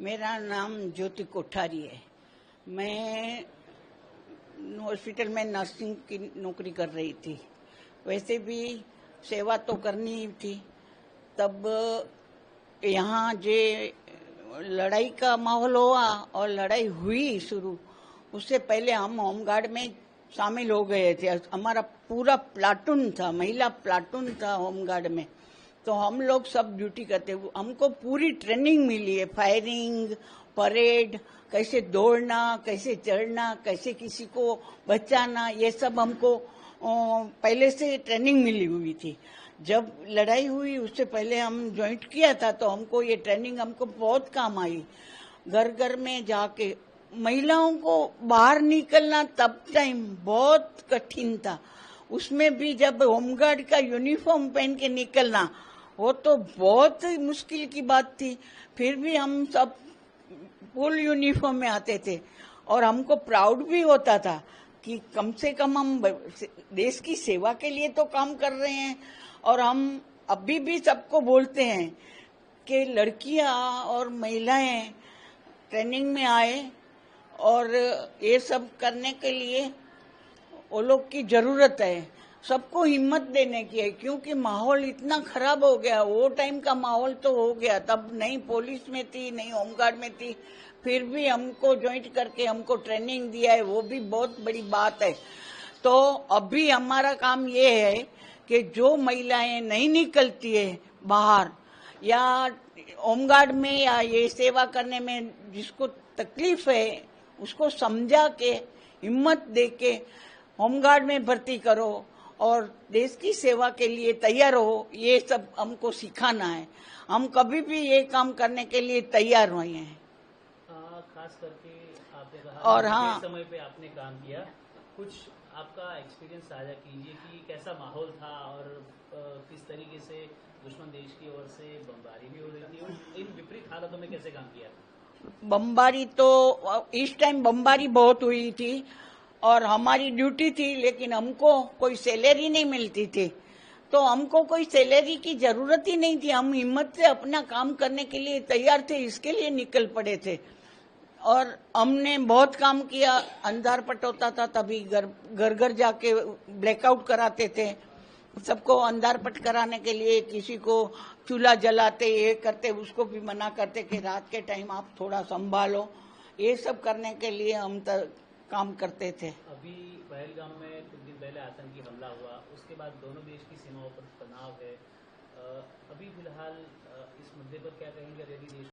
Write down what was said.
मेरा नाम ज्योति कोठारी है। मैं हॉस्पिटल में नर्सिंग की नौकरी कर रही थी। वैसे भी सेवा तो करनी ही थी। तब यहाँ जे लड़ाई का माहौल हुआ और लड़ाई हुई शुरू, उससे पहले हम होमगार्ड में शामिल हो गए थे। हमारा पूरा प्लाटून था, महिला प्लाटून था होमगार्ड में। तो हम लोग सब ड्यूटी करते, हमको पूरी ट्रेनिंग मिली है। फायरिंग, परेड, कैसे दौड़ना, कैसे चढ़ना, कैसे किसी को बचाना, ये सब हमको पहले से ट्रेनिंग मिली हुई थी। जब लड़ाई हुई उससे पहले हम ज्वाइंट किया था, तो हमको ये ट्रेनिंग हमको बहुत काम आई। घर घर में जाके महिलाओं को बाहर निकलना तब टाइम बहुत कठिन था। उसमें भी जब होमगार्ड का यूनिफॉर्म पहन के निकलना, वो तो बहुत मुश्किल की बात थी। फिर भी हम सब फुल यूनिफॉर्म में आते थे और हमको प्राउड भी होता था कि कम से कम हम देश की सेवा के लिए तो काम कर रहे हैं। और हम अभी भी सबको बोलते हैं कि लड़कियां और महिलाएं ट्रेनिंग में आए और ये सब करने के लिए वो लोग की जरूरत है। सबको हिम्मत देने की है, क्योंकि माहौल इतना खराब हो गया। वो टाइम का माहौल तो हो गया, तब नहीं पुलिस में थी, नहीं होमगार्ड में थी, फिर भी हमको ज्वाइंट करके हमको ट्रेनिंग दिया है, वो भी बहुत बड़ी बात है। तो अभी हमारा काम ये है कि जो महिलाएं नहीं निकलती है बाहर या होमगार्ड में या ये सेवा करने में जिसको तकलीफ है, उसको समझा के हिम्मत दे के होमगार्ड में भर्ती करो और देश की सेवा के लिए तैयार हो। ये सब हमको सिखाना है। हम कभी भी ये काम करने के लिए तैयार हुए हैं। खास करके आपने कहा और हाँ, समय पे आपने काम किया, कुछ आपका एक्सपीरियंस साझा कीजिए कि कैसा माहौल था और किस तरीके से दुश्मन देश की ओर से बमबारी भी हो रही थी और इन विपरीत हालातों में कैसे काम किया। बमबारी तो इस टाइम बमबारी बहुत हुई थी और हमारी ड्यूटी थी, लेकिन हमको कोई सैलरी नहीं मिलती थी। तो हमको कोई सैलरी की जरूरत ही नहीं थी। हम हिम्मत से अपना काम करने के लिए तैयार थे, इसके लिए निकल पड़े थे। और हमने बहुत काम किया। अंधारपट होता था तभी घर घर जाके ब्लैकआउट कराते थे। सबको अंधारपट कराने के लिए किसी को चूल्हा जलाते, ये करते, उसको भी मना करते कि रात के टाइम आप थोड़ा संभालो। ये सब करने के लिए हम काम करते थे। अभी पहलगाम में कुछ दिन पहले आतंकी हमला हुआ, उसके बाद दोनों देश की सीमाओं पर तनाव है। अभी फिलहाल इस मुद्दे पर क्या कहेंगे? यदि देश